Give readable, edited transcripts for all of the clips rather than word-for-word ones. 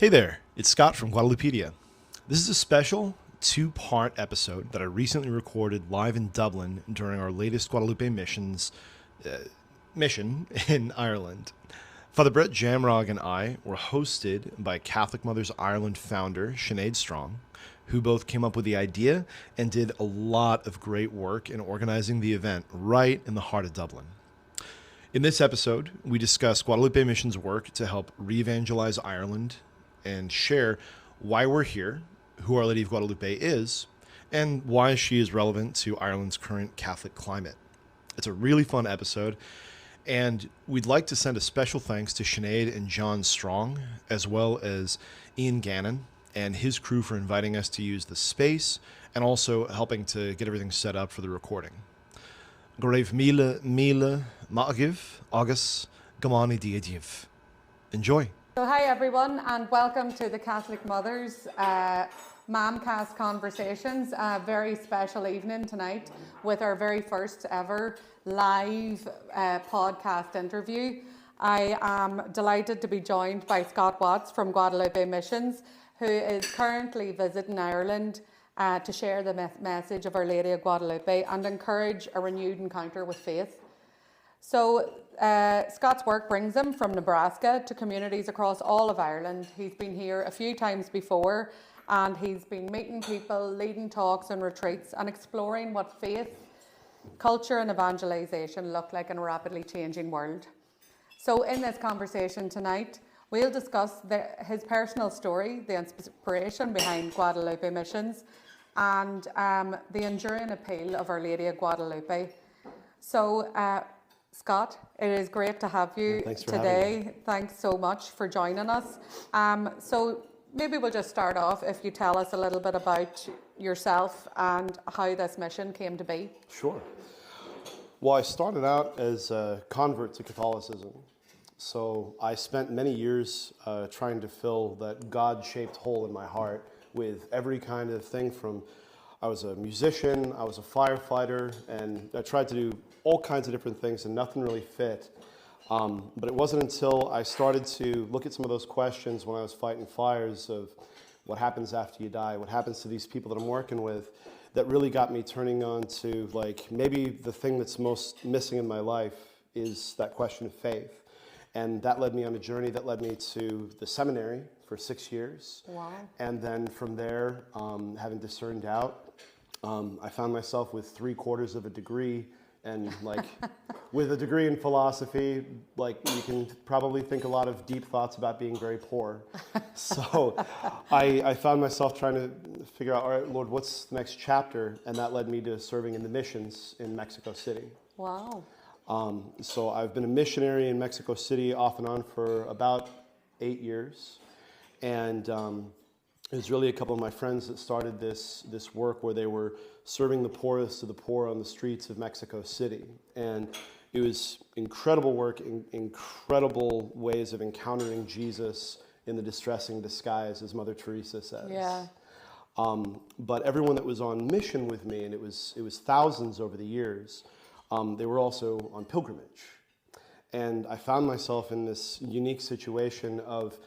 Hey there, it's Scott from Guadalupedia. This is a special two-part episode that I recently recorded live in Dublin during our latest Guadalupe Missions mission in Ireland. Father Brett Jamrog and I were hosted by Catholic Mothers Ireland founder Sinead Strong, who both came up with the idea and did a lot of great work in organizing the event right in the heart of Dublin. In this episode, we discuss Guadalupe Missions' work to help re-evangelize Ireland and share why we're here, who Our Lady of Guadalupe is, and why she is relevant to Ireland's current Catholic climate. It's a really fun episode, and we'd like to send a special thanks to Sinead and John Strong, as well as Eoghan Gannon and his crew for inviting us to use the space and also helping to get everything set up for the recording. Graibh Mila Ma'agiv Agus Gamani Diadiv. Enjoy. So hi everyone, and welcome to the Catholic Mothers Mamcast Conversations. A very special evening tonight with our very first ever live podcast interview. I am delighted to be joined by Scott Watts from Guadalupe Missions, who is currently visiting Ireland to share the message of Our Lady of Guadalupe and encourage a renewed encounter with faith. So Scott's work brings him from Nebraska to communities across all of Ireland. He's been here a few times before, and he's been meeting people, leading talks and retreats, and exploring what faith, culture and evangelization look like in a rapidly changing world. So in this conversation tonight, we'll discuss his personal story, the inspiration behind Guadalupe Missions, and the enduring appeal of Our Lady of Guadalupe. So Scott, it is great to have you today. Thanks so much for joining us. So maybe we'll just start off if you tell us a little bit about yourself and how this mission came to be. Sure. Well, I started out as a convert to Catholicism. So I spent many years trying to fill that God-shaped hole in my heart with every kind of thing from I was a musician, I was a firefighter, and I tried to do all kinds of different things and nothing really fit. But it wasn't until I started to look at some of those questions when I was fighting fires of what happens after you die, what happens to these people that I'm working with, that really got me turning on to like maybe the thing that's most missing in my life is that question of faith. And that led me on a journey that led me to the seminary for 6 years. Wow. And then from there, having discerned out, I found myself with 3/4 of a degree, and like with a degree in philosophy, like you can probably think a lot of deep thoughts about being very poor. So I found myself trying to figure out, all right, Lord, what's the next chapter? And that led me to serving in the missions in Mexico City. Wow. So I've been a missionary in Mexico City off and on for about 8 years. And it was really a couple of my friends that started this work where they were serving the poorest of the poor on the streets of Mexico City. And it was incredible work, incredible ways of encountering Jesus in the distressing disguise, as Mother Teresa says. Yeah. But everyone that was on mission with me, and it was thousands over the years, they were also on pilgrimage. And I found myself in this unique situation of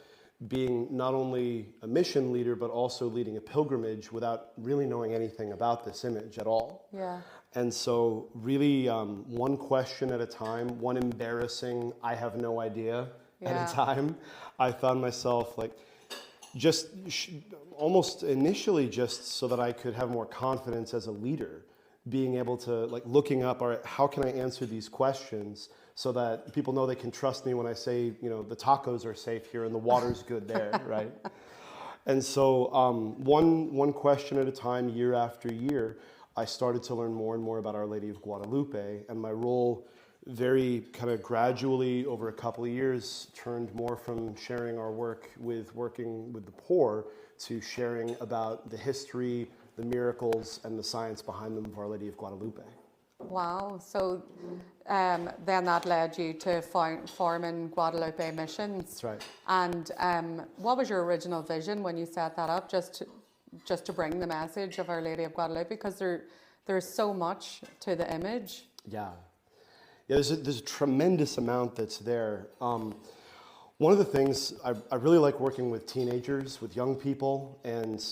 being not only a mission leader, but also leading a pilgrimage without really knowing anything about this image at all. Yeah. And so really one question at a time, one embarrassing, I have no idea at a time, I found myself like just almost initially just so that I could have more confidence as a leader, being able to like looking up, all right, how can I answer these questions so that people know they can trust me when I say, you know, the tacos are safe here and the water's good there, right? And so one question at a time, year after year, I started to learn more and more about Our Lady of Guadalupe, and my role very kind of gradually over a couple of years turned more from sharing our work with working with the poor to sharing about the history, the miracles, and the science behind them of Our Lady of Guadalupe. Wow. So then that led you to forming Guadalupe Missions. That's right. And what was your original vision when you set that up, just to bring the message of Our Lady of Guadalupe? Because there's so much to the image. Yeah, there's a tremendous amount that's there. One of the things I really like working with teenagers, with young people, and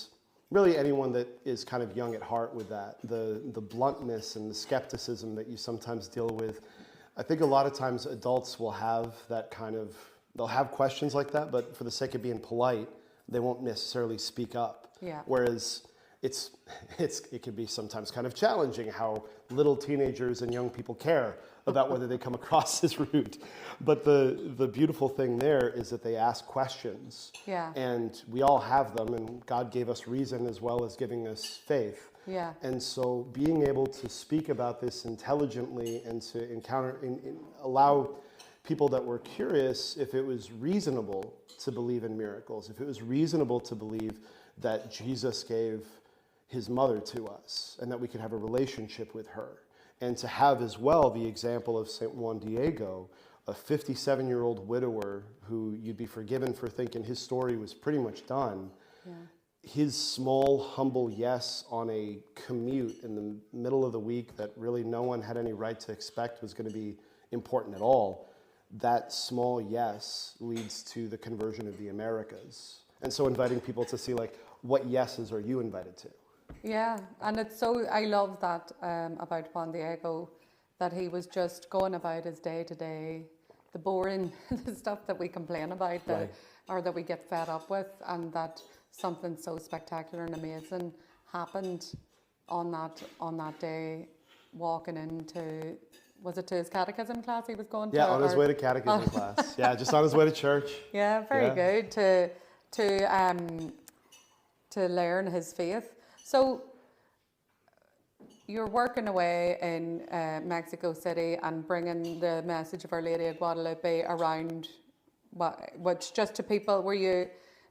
really anyone that is kind of young at heart with that, the bluntness and the skepticism that you sometimes deal with. I think a lot of times adults will have that kind of, they'll have questions like that, but for the sake of being polite, they won't necessarily speak up. Yeah. Whereas it can be sometimes kind of challenging how little teenagers and young people care about whether they come across as rude. But the beautiful thing there is that they ask questions. Yeah. And we all have them, and God gave us reason as well as giving us faith. Yeah. And so being able to speak about this intelligently and to allow people that were curious if it was reasonable to believe in miracles, if it was reasonable to believe that Jesus gave his mother to us and that we could have a relationship with her. And to have as well the example of St. Juan Diego, a 57-year-old widower who you'd be forgiven for thinking his story was pretty much done. Yeah. His small, humble yes on a commute in the middle of the week that really no one had any right to expect was going to be important at all, that small yes leads to the conversion of the Americas. And so inviting people to see, like, what yeses are you invited to? Yeah, and it's so, I love that about Juan Diego, that he was just going about his day-to-day, the boring the stuff that we complain about Right. or that we get fed up with, and that something so spectacular and amazing happened on that day, walking into, was it to his catechism class he was going to? Yeah, on his way to catechism class. Yeah, just on his way to church. Yeah, very good to learn his faith. So you're working away in Mexico City and bringing the message of Our Lady of Guadalupe around, which just to people,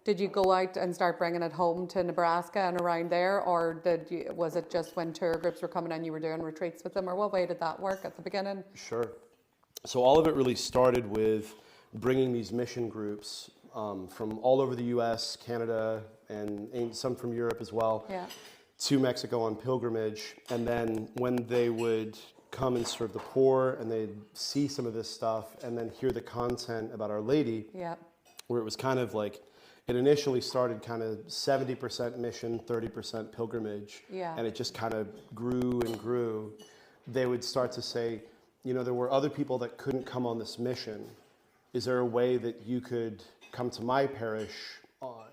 did you go out and start bringing it home to Nebraska and around there, or was it just when tour groups were coming in you were doing retreats with them, or what way did that work at the beginning? Sure. So all of it really started with bringing these mission groups from all over the U.S., Canada, and some from Europe as well, yeah. to Mexico on pilgrimage. And then when they would come and serve the poor and they'd see some of this stuff and then hear the content about Our Lady, Yeah. where it was kind of like, it initially started kind of 70% mission, 30% pilgrimage, Yeah. and it just kind of grew and grew. They would start to say, there were other people that couldn't come on this mission. Is there a way that you could come to my parish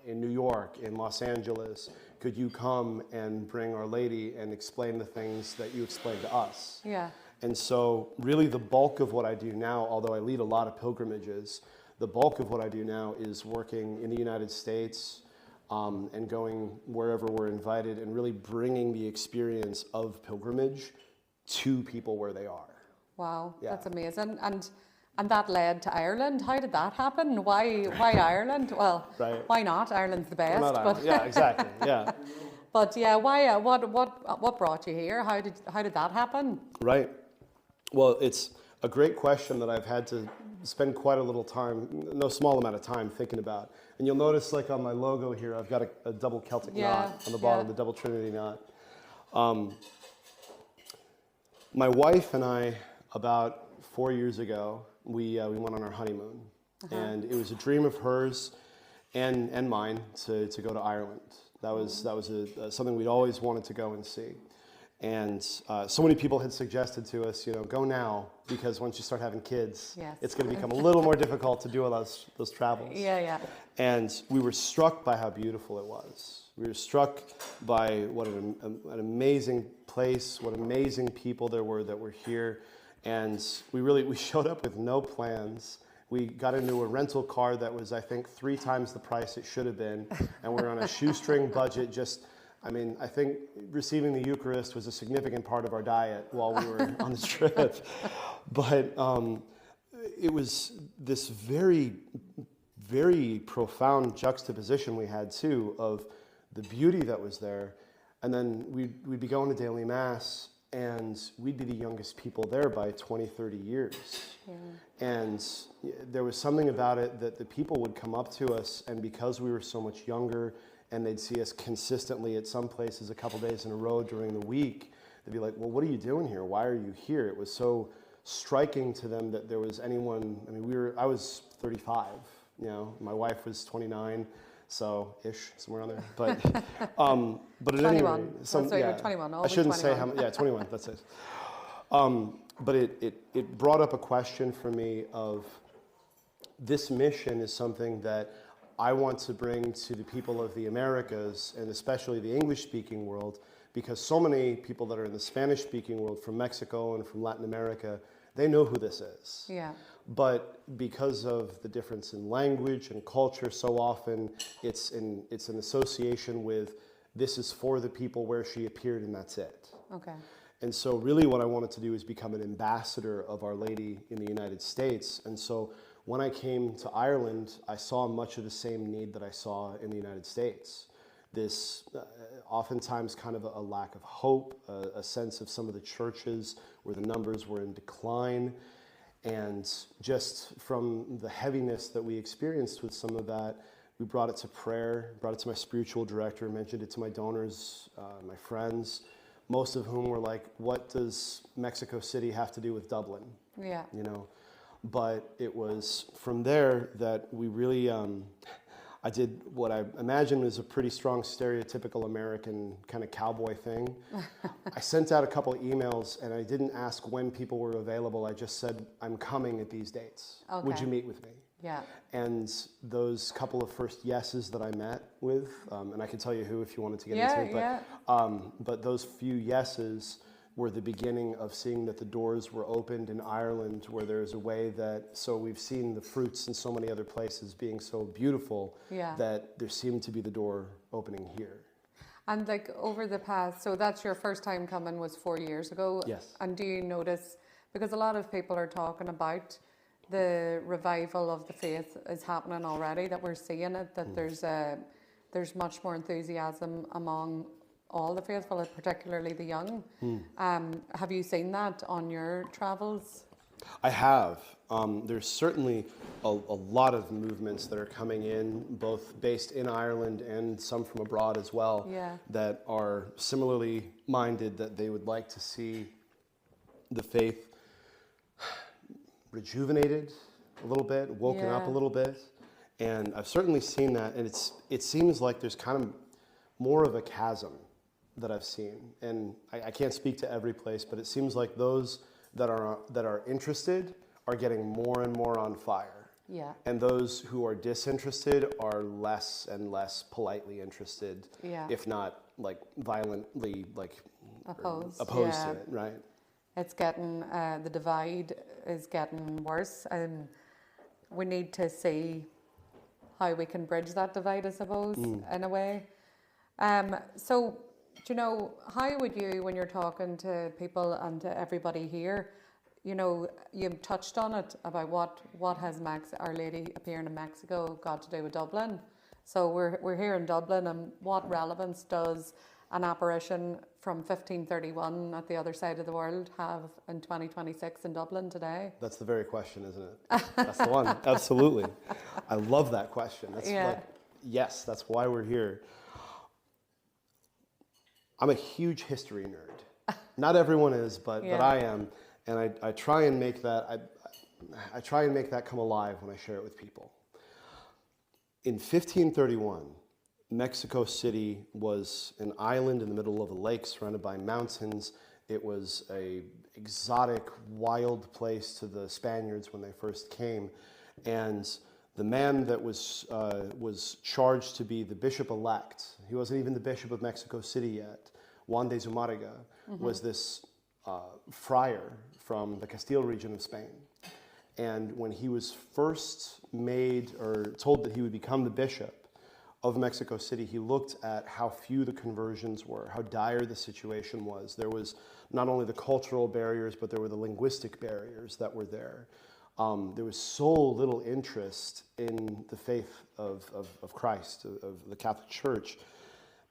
in New York, in Los Angeles? Could you come and bring Our Lady and explain the things that you explained to us? Yeah. And so really the bulk of what I do now, although I lead a lot of pilgrimages, the bulk of what I do now is working in the United States and going wherever we're invited and really bringing the experience of pilgrimage to people where they are. Wow, Yeah. that's amazing. And that led to Ireland. How did that happen? Why Ireland? Well, Right. why not? Ireland's the best. Not Ireland. Yeah, exactly. Yeah. But yeah, why? What brought you here? How did that happen? Right. Well, it's a great question that I've had to spend quite a little time, no small amount of time thinking about. And you'll notice, like on my logo here, I've got a double Celtic knot on the bottom, the double Trinity knot. My wife and I, about 4 years ago, we went on our honeymoon, and it was a dream of hers and mine to go to Ireland. That was something we'd always wanted to go and see. And so many people had suggested to us, go now, because once you start having kids, Yes. it's going to become a little more difficult to do all those travels. Yeah. And we were struck by how beautiful it was. We were struck by what an amazing place, what amazing people there were that were here. And we showed up with no plans. We got into a rental car that was, I think, 3 times the price it should have been. And we were on a shoestring budget. I think receiving the Eucharist was a significant part of our diet while we were on the trip. But it was this very, very profound juxtaposition we had, too, of the beauty that was there. And then we'd be going to daily Mass, and we'd be the youngest people there by 20, 30 years. Yeah. And there was something about it that the people would come up to us, and because we were so much younger, and they'd see us consistently at some places a couple days in a row during the week, they'd be like, well, what are you doing here? Why are you here? It was so striking to them that there was anyone, I was 35, You know, my wife was 29, so ish, somewhere on there. But but at 21. any rate, So you're 21. I shouldn't 21. say how. Yeah, 21. That's it. But it brought up a question for me of this mission is something that I want to bring to the people of the Americas and especially the English-speaking world, because so many people that are in the Spanish-speaking world from Mexico and from Latin America, they know who this is. Yeah. But because of the difference in language and culture, so often it's an association with this is for the people where she appeared and that's it. Okay. And so really what I wanted to do is become an ambassador of Our Lady in the United States. And so when I came to Ireland, I saw much of the same need that I saw in the United States. This oftentimes kind of a lack of hope, a sense of some of the churches where the numbers were in decline. And just from the heaviness that we experienced with some of that, we brought it to prayer, brought it to my spiritual director, mentioned it to my donors, my friends, most of whom were like, what does Mexico City have to do with Dublin? Yeah. You know, but it was from there that we really, I did what I imagine was a pretty strong stereotypical American kind of cowboy thing. I sent out a couple of emails and I didn't ask when people were available. I just said, I'm coming at these dates. Okay. Would you meet with me? Yeah. And those couple of first yeses that I met with, and I can tell you who if you wanted to get Yeah, into it, but those few yeses were the beginning of seeing that the doors were opened in Ireland, where there's a way that, so we've seen the fruits in so many other places being so beautiful, that there seemed to be the door opening here. And like over the past, so that's your first time coming was 4 years ago. Yes. And do you notice, because a lot of people are talking about the revival of the faith is happening already, that we're seeing it, that there's much more enthusiasm among all the faithful, particularly the young. Have you seen that on your travels? I have. There's certainly a lot of movements that are coming in, both based in Ireland and some from abroad as well, that are similarly minded, that they would like to see the faith rejuvenated a little bit, woken up a little bit. And I've certainly seen that, and it seems like there's kind of more of a chasm that I've seen. And I can't speak to every place, but it seems like those that are interested are getting more and more on fire. Yeah. And those who are disinterested are less and less politely interested, if not like violently like opposed to it, right? It's getting, the divide is getting worse, and we need to see how we can bridge that divide, I suppose, in a way. So, do you know, how would you, when you're talking to people and to everybody here, you know, you touched on it about what has Our Lady appearing in Mexico got to do with Dublin? So we're here in Dublin, and what relevance does an apparition from 1531 at the other side of the world have in 2026 in Dublin today? That's the very question, isn't it? That's the one. Absolutely. I love that question. That's like, yes, that's why we're here. I'm a huge history nerd. Not everyone is, but I am, and I try and make that I try and make that come alive when I share it with people. In 1531, Mexico City was an island in the middle of a lake surrounded by mountains. It was a exotic, wild place to the Spaniards when they first came, and the man that was charged to be the bishop-elect, he wasn't even the bishop of Mexico City yet, Juan de Zumárraga, was this friar from the Castile region of Spain. And when he was first made or told that he would become the bishop of Mexico City, he looked at how few the conversions were, how dire the situation was. There was not only the cultural barriers, but there were the linguistic barriers that were there. There was so little interest in the faith of Christ, of the Catholic Church,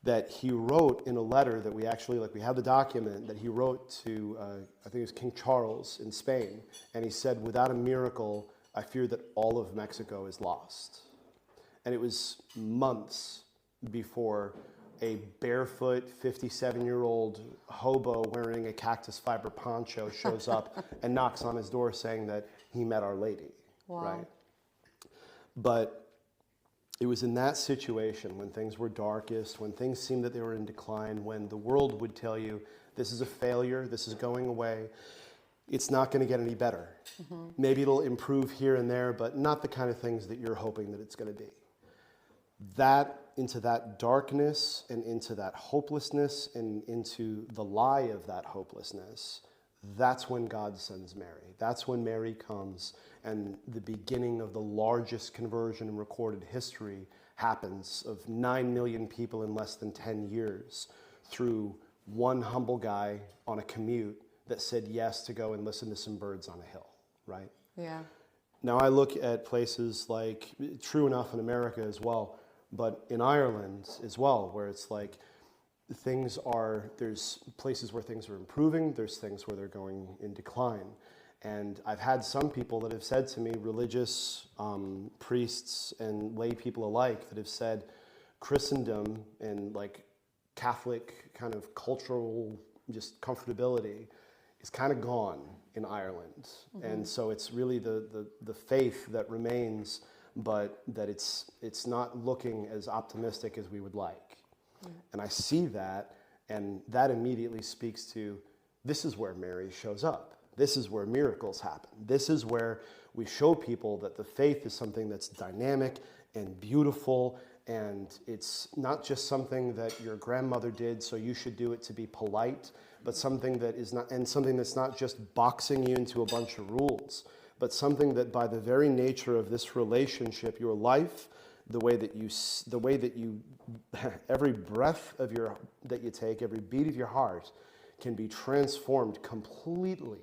that he wrote in a letter that we actually, like we have the document, that he wrote to, I think it was King Charles in Spain, and he said, without a miracle, I fear that all of Mexico is lost. And it was months before a barefoot 57-year-old hobo wearing a cactus fiber poncho shows up and knocks on his door saying that he met Our Lady, right? But it was in that situation when things were darkest, when things seemed that they were in decline, when the world would tell you, this is a failure, this is going away, it's not going to get any better. Maybe it'll improve here and there, but not the kind of things that you're hoping that it's going to be. Into that darkness and into that hopelessness and into the lie of that hopelessness, that's when God sends Mary. That's when Mary comes and the beginning of the largest conversion in recorded history happens, of 9 million people in less than 10 years through one humble guy on a commute that said yes to go and listen to some birds on a hill, right? Yeah. Now I look at places like, true enough in America as well, but in Ireland as well, where it's like there's places where things are improving, there's things where they're going in decline. And I've had some people that have said to me, religious priests and lay people alike, that have said Christendom and like Catholic kind of cultural just comfortability is kind of gone in Ireland. And so it's really the faith that remains, but that it's not looking as optimistic as we would like. And I see that, and that immediately speaks to, this is where Mary shows up. This is where miracles happen. This is where we show people that the faith is something that's dynamic and beautiful, and it's not just something that your grandmother did, so you should do it to be polite, but something that is not, and something that's not just boxing you into a bunch of rules, but something that by the very nature of this relationship, your life, the way that you, every breath of that you take, every beat of your heart can be transformed completely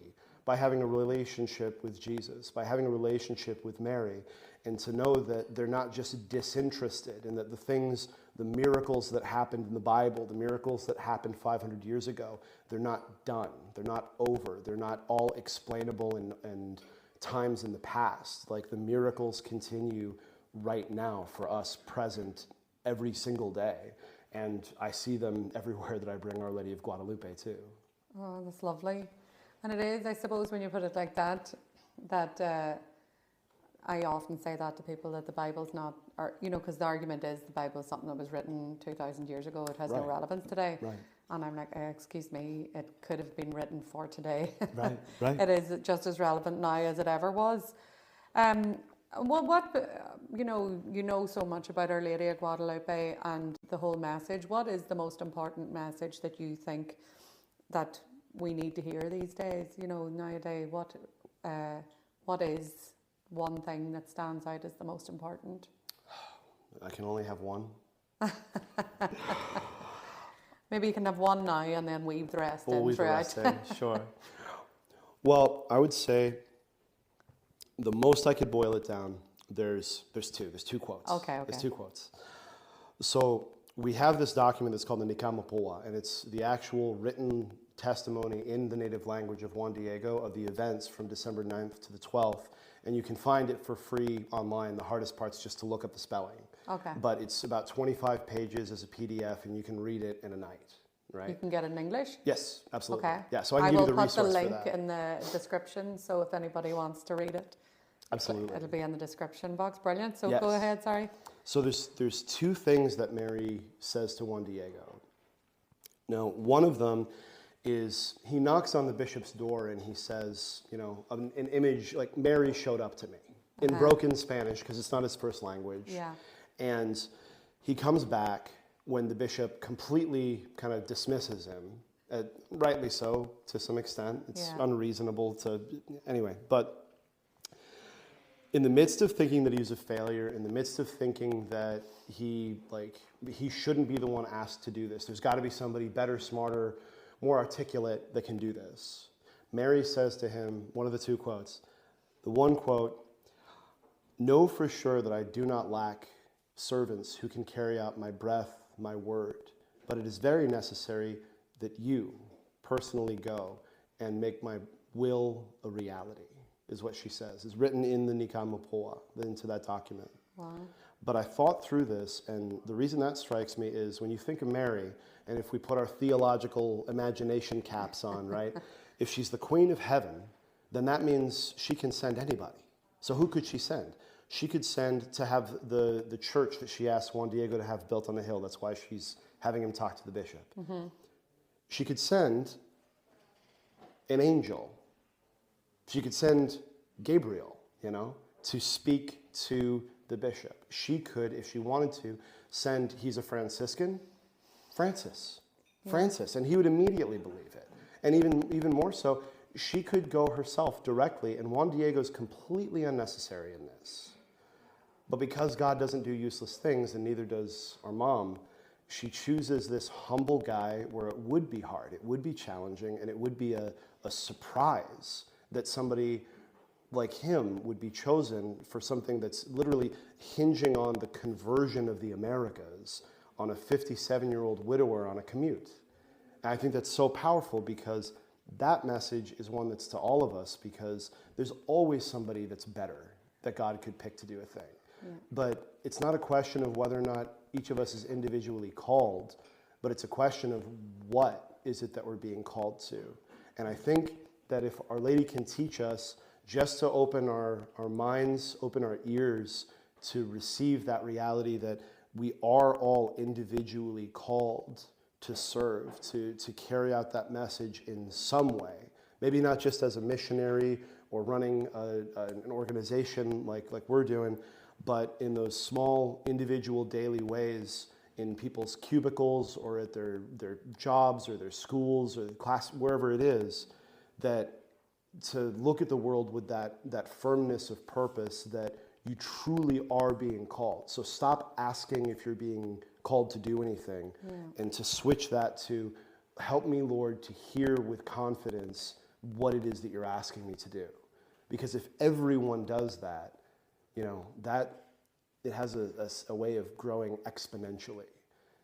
by having a relationship with Jesus, by having a relationship with Mary, and to know that they're not just disinterested, and that the miracles that happened in the Bible, the miracles that happened 500 years ago, they're not done, they're not over, they're not all explainable and times in the past. Like, the miracles continue right now for us, present every single day. And I see them everywhere that I bring Our Lady of Guadalupe too. Oh, that's lovely. And it is, I suppose, when you put it like that, I often say that to people, that the Bible's not, or, because the argument is the Bible is something that was written 2,000 years ago. It has no relevance today. Right. And I'm like, excuse me, it could have been written for today. Right. It is just as relevant now as it ever was. You know so much about Our Lady of Guadalupe and the whole message. What is the most important message that you think that we need to hear these days? Nowadays, what is one thing that stands out as the most important? I can only have one. Maybe you can have one now and then weave the rest in Weave the throughout. rest in, sure. Well, I would say the most I could boil it down, there's two quotes. Okay. There's two quotes. So we have this document that's called the Nicamapoa, and it's the actual written testimony in the native language of Juan Diego of the events from December 9th to the 12th. And you can find it for free online. The hardest part's just to look up the spelling. Okay. But it's about 25 pages as a PDF, and you can read it in a night, right? You can get it in English? Yes, absolutely. Okay. Yeah, so I can give you the resource for that. I will put the link in the description, so if anybody wants to read it. Absolutely. It'll be in the description box. Brilliant. So Yes. Go ahead, sorry. So there's two things that Mary says to Juan Diego. Now, one of them is he knocks on the bishop's door and he says, an image like Mary showed up to me in broken Spanish, because it's not his first language. Yeah. And he comes back when the bishop completely kind of dismisses him, rightly so to some extent. It's unreasonable anyway. But in the midst of thinking that he's a failure, in the midst of thinking that he shouldn't be the one asked to do this, there's got to be somebody better, smarter, more articulate that can do this. Mary says to him, one of the two quotes, the one quote, "Know for sure that I do not lack servants who can carry out my breath, my word, but it is very necessary that you personally go and make my will a reality," is what she says. It's written in the Nicamapoa, into that document. Wow. But I thought through this, and the reason that strikes me is when you think of Mary, and if we put our theological imagination caps on, right? If she's the Queen of Heaven, then that means she can send anybody. So who could she send? She could send to have the church that she asked Juan Diego to have built on the hill. That's why she's having him talk to the bishop. She could send an angel. She could send Gabriel, to speak to the bishop. She could, if she wanted to, send, he's a Franciscan, Francis, and he would immediately believe it. And even more so, she could go herself directly, and Juan Diego's completely unnecessary in this. But because God doesn't do useless things, and neither does our mom, she chooses this humble guy where it would be hard, it would be challenging, and it would be a surprise that somebody like him would be chosen for something that's literally hinging on the conversion of the Americas on a 57-year-old widower on a commute. And I think that's so powerful because that message is one that's to all of us, because there's always somebody that's better that God could pick to do a thing. Yeah. But it's not a question of whether or not each of us is individually called, but it's a question of what is it that we're being called to. And I think that if Our Lady can teach us just to open our minds, open our ears to receive that reality that we are all individually called to serve, to carry out that message in some way. Maybe not just as a missionary or running an organization like we're doing, but in those small individual daily ways in people's cubicles or at their jobs or their schools or the class, wherever it is, that to look at the world with that firmness of purpose that you truly are being called. So stop asking if you're being called to do anything, and to switch that to, help me, Lord, to hear with confidence what it is that you're asking me to do. Because if everyone does that, that it has a way of growing exponentially.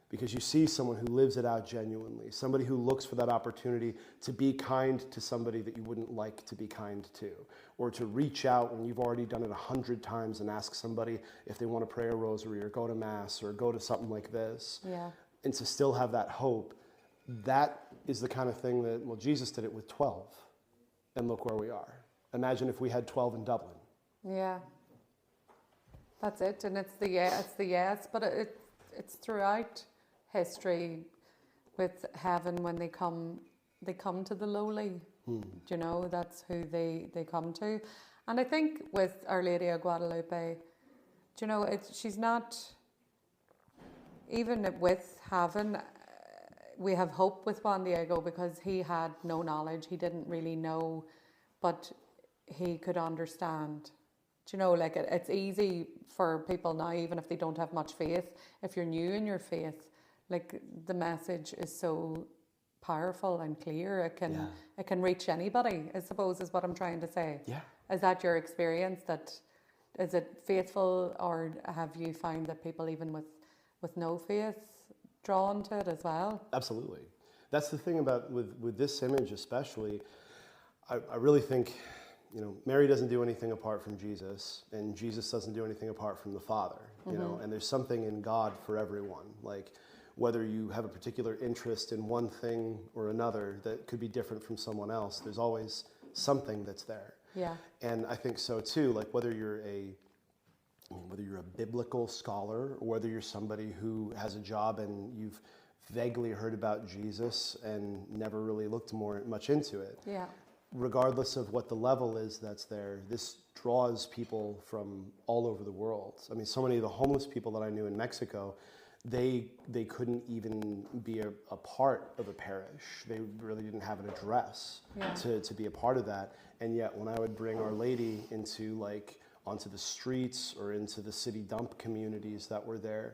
Because you see someone who lives it out genuinely, somebody who looks for that opportunity to be kind to somebody that you wouldn't like to be kind to, or to reach out when you've already done it 100 times and ask somebody if they want to pray a rosary or go to mass or go to something like this, and to still have that hope. That is the kind of thing that, well, Jesus did it with 12, and look where we are. Imagine if we had 12 in Dublin. Yeah, that's it, and it's the yes, but it's throughout history with heaven when they come to the lowly. That's who they come to. And I think with Our Lady of Guadalupe, she's not, even with heaven, we have hope with Juan Diego because he had no knowledge, he didn't really know, but he could understand. It's easy for people now, even if they don't have much faith, if you're new in your faith, the message is so powerful and clear. It can reach anybody, I suppose, is what I'm trying to say. Yeah. Is that your experience? Is it faithful, or have you found that people even with no faith drawn to it as well? Absolutely. That's the thing about with this image especially. I really think, Mary doesn't do anything apart from Jesus, and Jesus doesn't do anything apart from the Father, and there's something in God for everyone. Whether you have a particular interest in one thing or another that could be different from someone else, there's always something that's there. Yeah. And I think so too, whether you're a biblical scholar, or whether you're somebody who has a job and you've vaguely heard about Jesus and never really looked much into it. Yeah. Regardless of what the level is that's there, this draws people from all over the world. I mean, so many of the homeless people that I knew in Mexico, they couldn't even be a part of a parish. They really didn't have an address to be a part of that. And yet when I would bring Our Lady onto the streets or into the city dump communities that were there,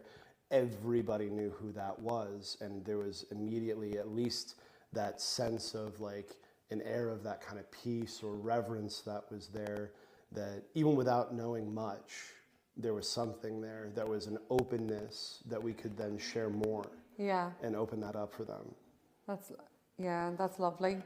everybody knew who that was. And there was immediately at least that sense of an air of that kind of peace or reverence that was there, that even without knowing much, there was something there. There was an openness that we could then share more. Yeah. And open that up for them. That's lovely.